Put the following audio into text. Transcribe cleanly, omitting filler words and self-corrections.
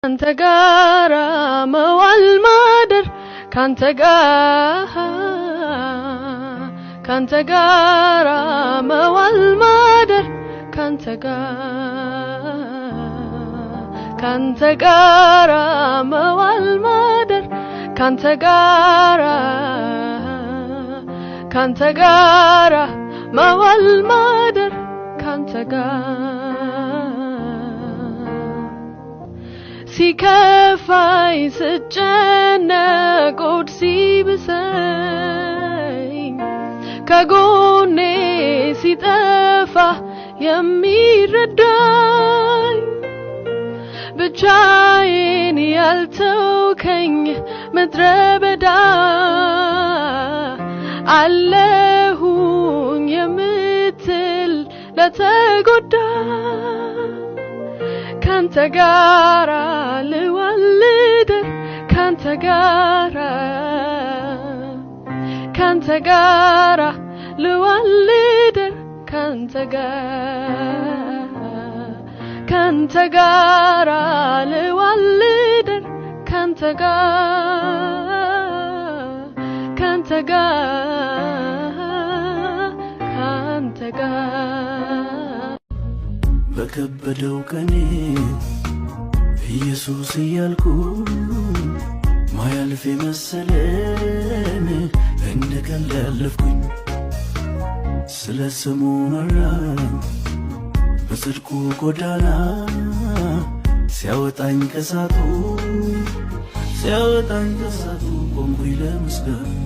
ካንተ ጋራ መዋል ማደር ካንተ ጋራ መዋል ማደር ካንተ ጋራ መዋል ማደር ካንተ ጋራ መዋል ማደር ካንተ ሲከፋይ ስጨነቅ ሆድ ሲብሰኝ ከጎኔ ሲጠፋ የሚረዳኝ ብቻዬን ያልተውከኝ ምድረ በዳ አለሁኝ የምትል ለተጎዳ ካንተ ጋራ ልዋልደር ካንተ ጋራ ልዋልደር ካንተ ጋራ ልዋልደር ካንተ ጋር በከበደው ቀኔ ኢየሱስ እያልኩ ማያልፍ መሰለን እንደ ቀልድ ያለፍኩኝ ስለ ስሙ መራኝ በጽድቁ ጎዳና ሲያወጣኝ ከሳቱ ቆምኩኝ ለምስጋና